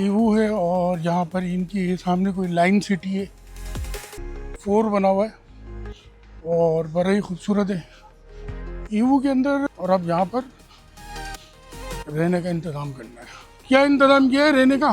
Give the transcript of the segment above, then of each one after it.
Yiwu है और यहाँ पर इनकी सामने कोई लाइन सिटी है, 4 बना हुआ है और बड़ा ही खूबसूरत है ईवू के अंदर। और अब यहाँ पर रहने का इंतज़ाम करना है। क्या इंतज़ाम किया है रहने का?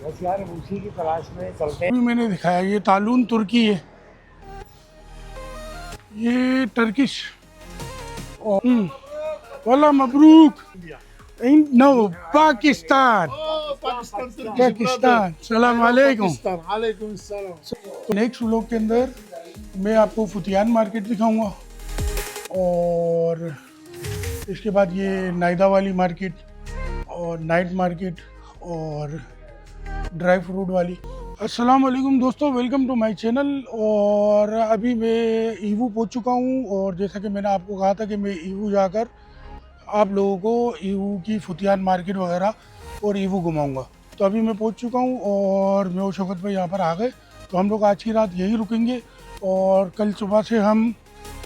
बस यार उसी की तलाश में चलते हैं। अभी मैंने दिखाया, ये तालून तुर्की है, ये टर्किश। और वाला मबरूक। नो, पाकिस्तान। पाकिस्तान। सलाम वालेकुम। तो नेक्स्ट व्लॉग के अंदर मैं आपको फुतियान मार्केट दिखाऊंगा और इसके बाद ये नायदा वाली मार्केट और नाइट मार्केट और ड्राई फ्रूट वाली। अस्सलाम वालेकुम दोस्तों, वेलकम टू माय चैनल। और अभी मैं ईवू पहुंच चुका हूं और जैसा कि मैंने आपको कहा था कि मैं ईवू जाकर आप लोगों को ईवू की फुतियान मार्केट वगैरह और ईवू घुमाऊंगा। तो अभी मैं पहुंच चुका हूं और मैं और शौकत भाई यहाँ पर आ गए। तो हम लोग आज की रात यहीं रुकेंगे और कल सुबह से हम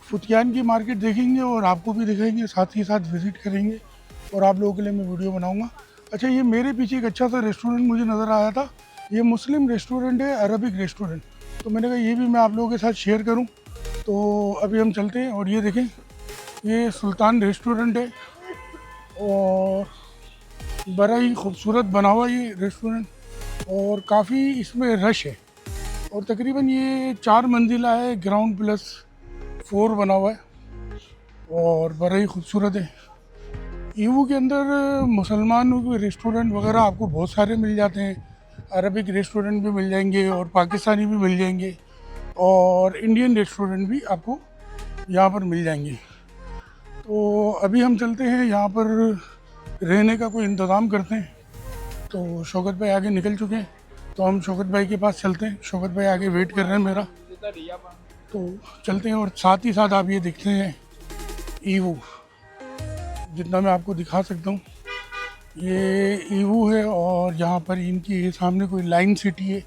फुतियान की मार्केट देखेंगे और आपको भी दिखाएंगे, साथ ही साथ विज़िट करेंगे और आप लोगों के लिए मैं वीडियो बनाऊँगा। अच्छा, ये मेरे पीछे एक अच्छा सा रेस्टोरेंट मुझे नज़र आया था, ये मुस्लिम रेस्टोरेंट है, अरबिक रेस्टोरेंट। तो मैंने कहा ये भी मैं आप लोगों के साथ शेयर करूं। तो अभी हम चलते हैं और ये देखें, ये सुल्तान रेस्टोरेंट है और बड़ा ही खूबसूरत बना हुआ ये रेस्टोरेंट और काफ़ी इसमें रश है। और तकरीबन ये 4 मंजिला है, ग्राउंड प्लस 4 बना हुआ है और बड़ा ही खूबसूरत है। ईवू के अंदर मुसलमानों के रेस्टोरेंट वगैरह आपको बहुत सारे मिल जाते हैं, अरबिक रेस्टोरेंट भी मिल जाएंगे और पाकिस्तानी भी मिल जाएंगे और इंडियन रेस्टोरेंट भी आपको यहाँ पर मिल जाएंगे। तो अभी हम चलते हैं, यहाँ पर रहने का कोई इंतज़ाम करते हैं। तो शौकत भाई आगे निकल चुके हैं, तो हम शौकत भाई के पास चलते हैं। शौकत भाई आगे वेट कर रहे हैं मेरा, तो चलते हैं और साथ ही साथ आप ये देखते हैं ईवू, जितना मैं आपको दिखा सकता हूँ ये ईवू है और यहाँ पर इनकी सामने कोई लाइन सिटी है,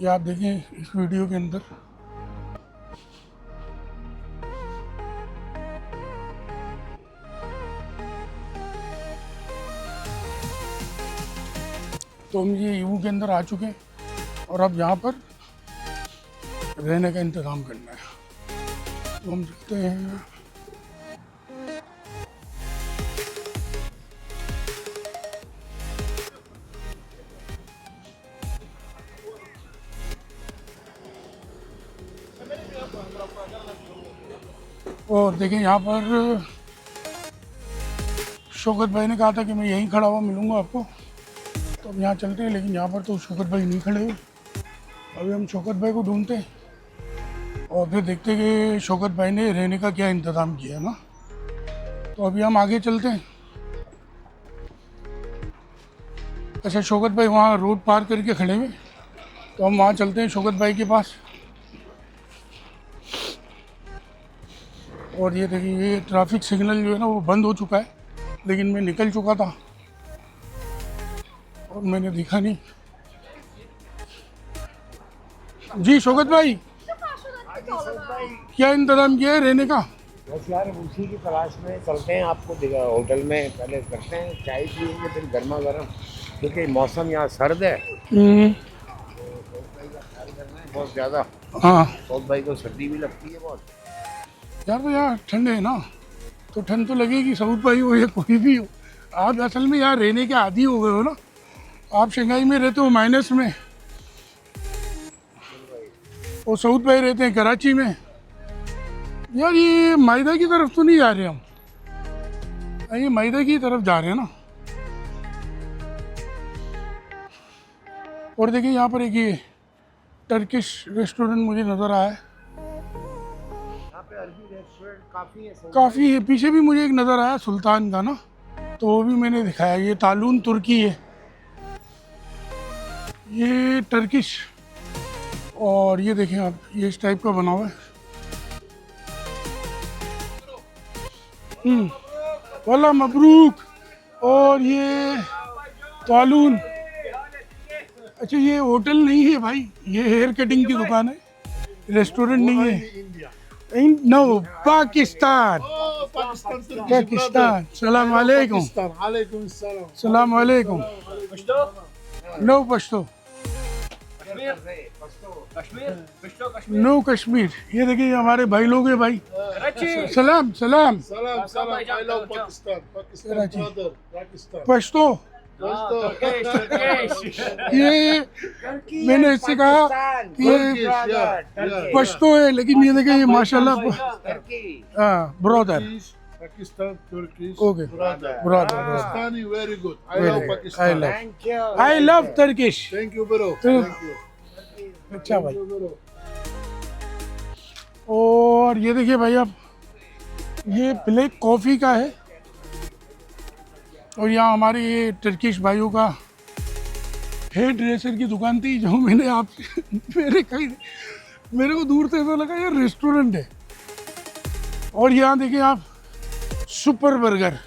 ये आप देखें इस वीडियो के अंदर। तो हम ये ईवू के अंदर आ चुके हैं और अब यहाँ पर रहने का इंतज़ाम करना है। तो हम चलते हैं। और देखें यहाँ पर शौकत भाई ने कहा था कि मैं यहीं खड़ा हुआ मिलूँगा आपको, तो अब यहाँ चलते हैं। लेकिन यहाँ पर तो शौकत भाई नहीं खड़े हुए। अभी हम शौकत भाई को ढूंढते हैं और फिर देखते हैं कि शौकत भाई ने रहने का क्या इंतज़ाम किया है ना। तो अभी हम आगे चलते हैं। अच्छा, शौकत भाई वहाँ रोड पार करके खड़े हुए, तो हम वहाँ चलते हैं शौकत भाई के पास। और ये देखिए, ये ट्रैफिक सिग्नल जो है ना वो बंद हो चुका है, लेकिन मैं निकल चुका था और मैंने देखा नहीं। जी शौकत भाई, क्या इंतज़ाम किया है रहने का? बस यार उसी की तलाश में चलते हैं। आपको होटल में पहले करते हैं, चाय पियेंगे फिर गर्मा गर्म, क्योंकि मौसम यहाँ सर्द है। बहुत ज़्यादा। हाँ सौद भाई को सर्दी भी लगती है बहुत यार, तो यार ठंड है ना, तो ठंड तो लगेगी, सऊद भाई हो या कोई भी हो। आप असल में यहाँ रहने के आदी हो गए हो ना, आप शंघाई में रहते हो माइनस में और सऊद भाई रहते हैं कराची में। यार ये मायदा की तरफ तो नहीं जा रहे हम, ये मायदा की तरफ जा रहे हैं ना। और देखिए यहाँ पर एक ये टर्किश रेस्टोरेंट मुझे नज़र आया है, यहाँ पे। अरबी रेस्टोरेंट काफ़ी है, काफ़ी है। पीछे भी मुझे एक नज़र आया सुल्तान का ना, तो वो भी मैंने दिखाया। ये तालून तुर्की है, ये टर्किश। और ये देखें आप, ये इस टाइप का बना हुआ है। वाला मबरूक। और ये तालून। अच्छा, ये होटल नहीं है भाई, ये हेयर कटिंग की दुकान है, रेस्टोरेंट नहीं है। नो पाकिस्तान पाकिस्तान पाकिस्तान सलाम वालेकुम वालेकुम सलाम सलाम वालेकुम नो पश्तो नो कश्मीर। ये देखिए हमारे भाई लोग हैं भाई। सलाम सलाम सलाम सलाम I love Pakistan Pakistan Karachi. Brother Pakistan Pashto ये मैंने इससे कहा कि ये पश्तो है, लेकिन ये देखिए ये माशाल्लाह हाँ brother Pakistan Turkish okay brother Pakistani very good I Very love good. Pakistan I love Turkish. Thank you bro तो- थैंक यू अच्छा भाई। और ये देखिए भाई आप, ये ब्लैक कॉफ़ी का है और यहाँ हमारे ये टर्किश भाइयों का हेयर ड्रेसर की दुकान थी जो मैंने आपसे मेरे को दूर से ऐसा लगा ये रेस्टोरेंट है। और यहाँ देखिए आप सुपर बर्गर,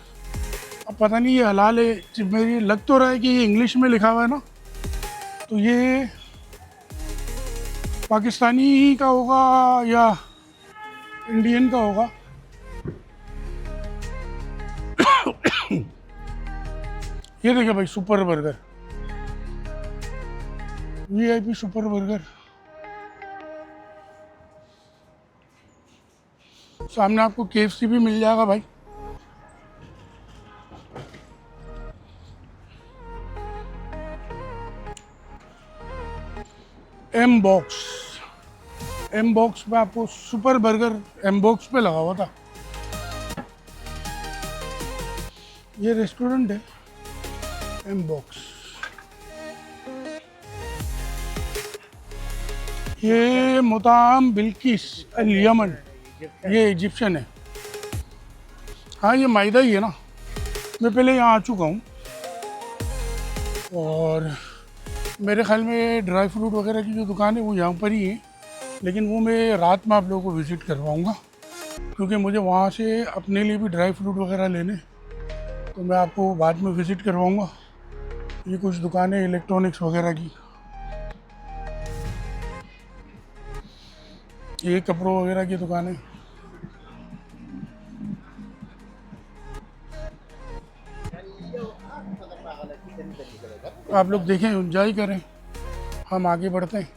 अब पता नहीं ये हलाल है, मेरी लग तो रहा है कि ये इंग्लिश में लिखा हुआ है ना, तो ये पाकिस्तानी ही का होगा या इंडियन का होगा। ये देखिए भाई super burger, VIP super burger. सामने आपको केएफसी भी मिल जाएगा भाई। एम बॉक्स पे आपको सुपर बर्गर एम बॉक्स पे लगा हुआ था। ये रेस्टोरेंट है एम बॉक्स। ये मुताम बिल्किस अल यमन, ये इजिप्शियन है। हाँ ये मायदा ही है ना, मैं पहले यहाँ आ चुका हूँ और मेरे ख्याल में ड्राई फ्रूट वगैरह की जो दुकान है वो यहाँ पर ही है, लेकिन वो मैं रात में आप लोगों को विज़िट करवाऊँगा क्योंकि मुझे वहाँ से अपने लिए भी ड्राई फ्रूट वगैरह लेने, तो मैं आपको बाद में विज़िट करवाऊँगा। ये कुछ दुकानें इलेक्ट्रॉनिक्स वगैरह की, ये कपड़ों वगैरह की दुकानें। आप लोग देखें, एंजॉय करें, हम आगे बढ़ते हैं।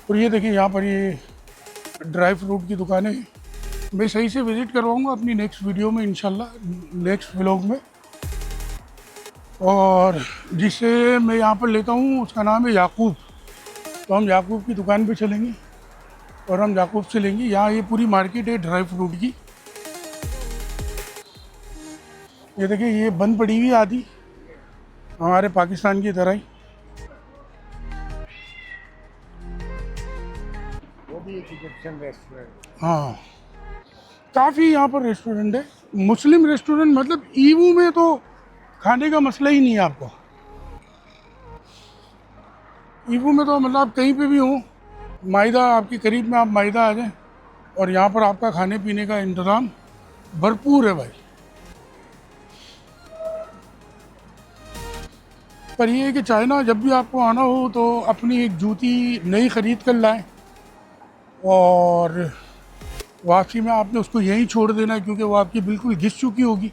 और ये देखिए यहाँ पर ये ड्राई फ्रूट की दुकानें हैं। मैं सही से विज़िट करवाऊँगा अपनी नेक्स्ट वीडियो में इंशाल्लाह, नेक्स्ट व्लॉग में। और जिसे मैं यहाँ पर लेता हूँ उसका नाम है याकूब, तो हम याकूब की दुकान पे चलेंगे और हम याकूब से लेंगे। यहाँ ये पूरी मार्केट है ड्राई फ्रूट की। ये देखिए ये बंद पड़ी हुई आधी, हमारे पाकिस्तान की तरह ही। वो भी एक इजिप्शियन रेस्टोरेंट। हाँ काफ़ी यहाँ पर रेस्टोरेंट है, मुस्लिम रेस्टोरेंट, मतलब ईवू में तो खाने का मसला ही नहीं है आपको। ईवू में तो मतलब आप कहीं पे भी हो, मायदा आपके करीब में, आप मायदा आ जाएं और यहाँ पर आपका खाने पीने का इंतज़ाम भरपूर है भाई। पर ये है कि चाइना जब भी आपको आना हो तो अपनी एक जूती नई ख़रीद कर लाएं और वापसी में आपने उसको यहीं छोड़ देना है क्योंकि वो आपकी बिल्कुल घिस चुकी होगी।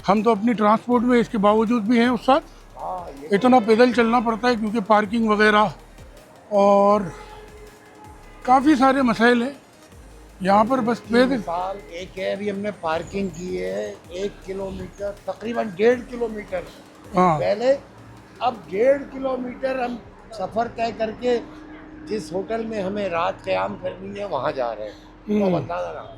हम तो अपनी ट्रांसपोर्ट में इसके बावजूद भी हैं उस साथ, इतना पैदल चलना पड़ता है क्योंकि पार्किंग वगैरह और काफ़ी सारे मसाइल हैं यहाँ पर। बस पैदल साल एक है, अभी हमने पार्किंग की है 1 किलोमीटर, तकरीबन 1.5 किलोमीटर हाँ पहले। अब 1.5 किलोमीटर हम सफ़र तय करके जिस होटल में हमें रात क़याम करनी है वहाँ जा रहे हैं। तो अंदाज़ा लगा।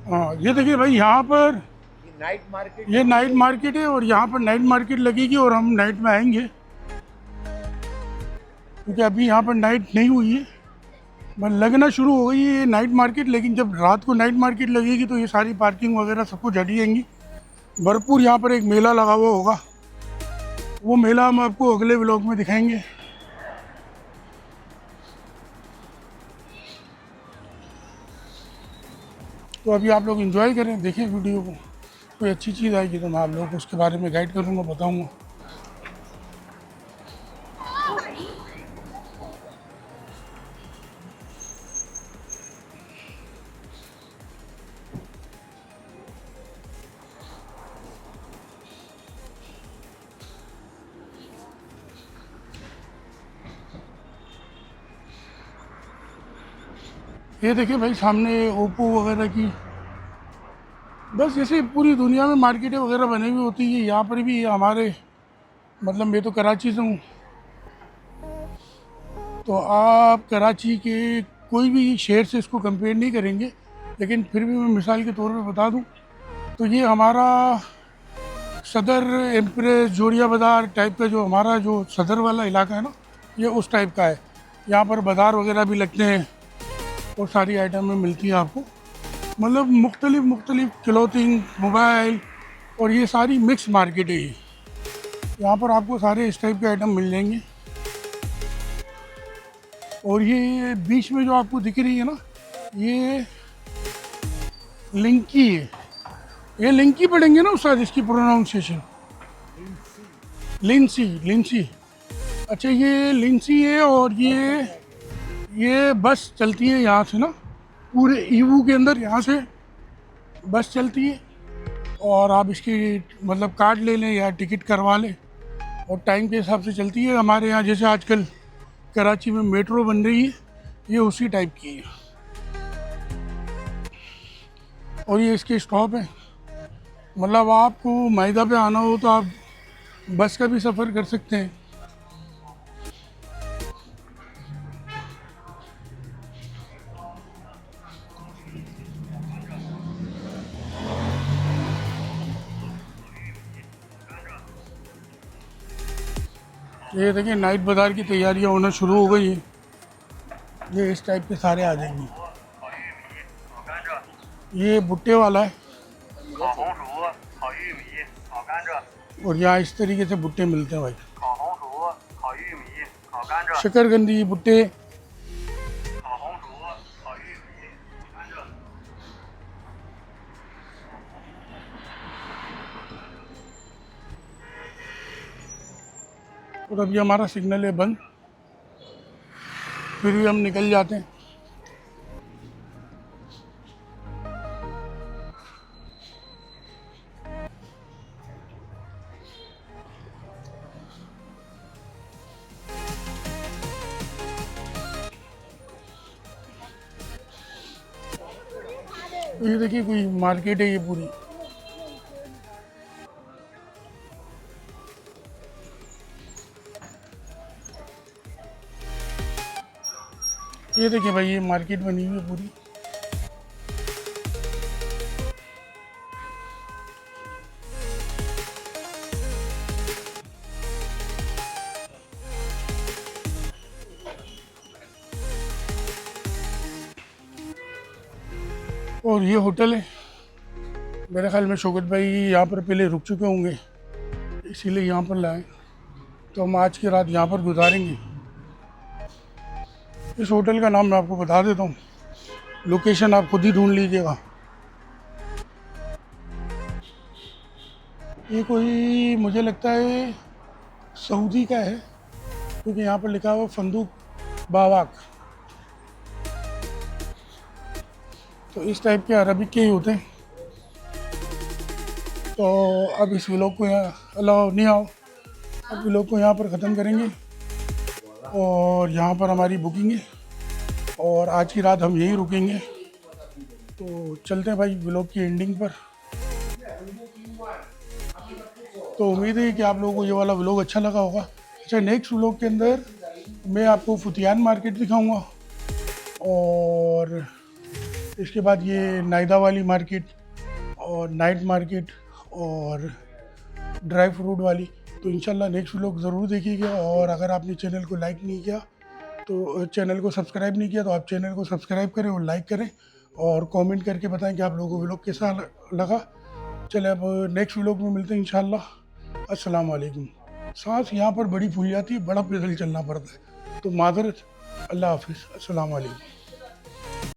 हाँ ये देखिए भाई यहाँ पर ये नाइट मार्केट, ये नाइट मार्केट है और यहाँ पर नाइट मार्केट लगेगी और हम नाइट में आएंगे क्योंकि अभी यहाँ पर नाइट नहीं हुई है, बस लगना शुरू हो गई है ये नाइट मार्केट। लेकिन जब रात को नाइट मार्केट लगेगी तो ये सारी पार्किंग वगैरह सब कुछ हटी जाएंगी। भरपूर यहाँ पर एक मेला लगा हुआ होगा, वो मेला हम आपको अगले व्लॉग में दिखाएंगे। तो अभी आप लोग एंजॉय करें, देखें वीडियो को। कोई अच्छी चीज़ आएगी तो मैं आप लोगों को उसके बारे में गाइड करूँगा, बताऊँगा। ये देखिए भाई सामने ओप्पो वगैरह की, बस जैसे पूरी दुनिया में मार्केटें वगैरह बनी हुई होती है, यहाँ पर भी हमारे, मतलब मैं तो कराची से हूँ, तो आप कराची के कोई भी शहर से इसको कंपेयर नहीं करेंगे, लेकिन फिर भी मैं मिसाल के तौर पे बता दूँ तो ये हमारा सदर एम्प्रेस जोड़िया बाज़ार टाइप का जो हमारा जो सदर वाला इलाका है ना, ये उस टाइप का है। यहाँ पर बाज़ार वगैरह भी लगते हैं और सारी आइटमें मिलती हैं आपको, मतलब मुख्तलिफ क्लॉथिंग, मोबाइल और ये सारी मिक्स मार्केट है ये। यहाँ पर आपको सारे इस टाइप के आइटम मिल जाएंगे। और ये बीच में जो आपको दिख रही है ना, ये लिंकी है, ये लिंकी पढ़ेंगे ना उस्ताद, इसकी प्रोनाउंसिएशन लिंसी। अच्छा ये लिंसी है। और ये बस चलती है यहाँ से ना, पूरे ईवू के अंदर यहाँ से बस चलती है, और आप इसकी मतलब कार्ड ले लें या टिकट करवा लें, और टाइम के हिसाब से चलती है। हमारे यहाँ जैसे आजकल कराची में मेट्रो बन रही है, ये उसी टाइप की है। और ये इसके स्टॉप है, मतलब आपको मैदा पे आना हो तो आप बस का भी सफ़र कर सकते हैं। ये देखिए नाइट बाज़ार की तैयारियां होना शुरू हो गई हैं। ये इस टाइप के सारे आ जाएंगे। ये भुट्टे वाला है, और यहाँ इस तरीके से भुट्टे मिलते हैं भाई, शकरकंदी भुट्टे। और अभी हमारा सिग्नल है बंद, फिर भी हम निकल जाते हैं। ये देखिए कोई मार्केट है ये पूरी। ये देखिए भाई ये मार्केट बनी हुई है पूरी। और ये होटल है, मेरे ख्याल में शौकत भाई यहाँ पर पहले रुक चुके होंगे, इसीलिए यहाँ पर लाए, तो हम आज की रात यहाँ पर गुजारेंगे। इस होटल का नाम मैं आपको बता देता हूँ, लोकेशन आप खुद ही ढूंढ लीजिएगा। ये कोई मुझे लगता है सऊदी का है, क्योंकि यहाँ पर लिखा हुआ फंदूक बावाक। तो इस टाइप के अरबिक के ही होते हैं। तो अब इस व्लॉग को यहाँ अलाउ नहीं आओ, अब व्लॉग को यहाँ पर ख़त्म करेंगे, और यहाँ पर हमारी बुकिंग है, और आज की रात हम यहीं रुकेंगे। तो चलते हैं भाई व्लॉग की एंडिंग पर। तो उम्मीद है कि आप लोगों को ये वाला व्लॉग अच्छा लगा होगा। अच्छा, नेक्स्ट व्लॉग के अंदर मैं आपको फुतियान मार्केट दिखाऊंगा, और इसके बाद ये नायदा वाली मार्केट, और नाइट मार्केट, और ड्राई फ्रूट वाली। तो इंशाल्लाह नेक्स्ट व्लॉग ज़रूर देखिएगा। और अगर आपने चैनल को लाइक नहीं किया, तो चैनल को सब्सक्राइब नहीं किया, तो आप चैनल को सब्सक्राइब करें और लाइक करें, और कमेंट करके बताएं कि आप लोगों को व्लॉग कैसा लगा। चले अब नेक्स्ट व्लॉग में मिलते हैं इंशाल्लाह। अस्सलाम वालेकुम। सांस यहाँ पर बड़ी फूल जाती है, बड़ा पैदल चलना पड़ता है, तो माजरत। अल्लाह हाफिज़। अस्सलाम वालेकुम।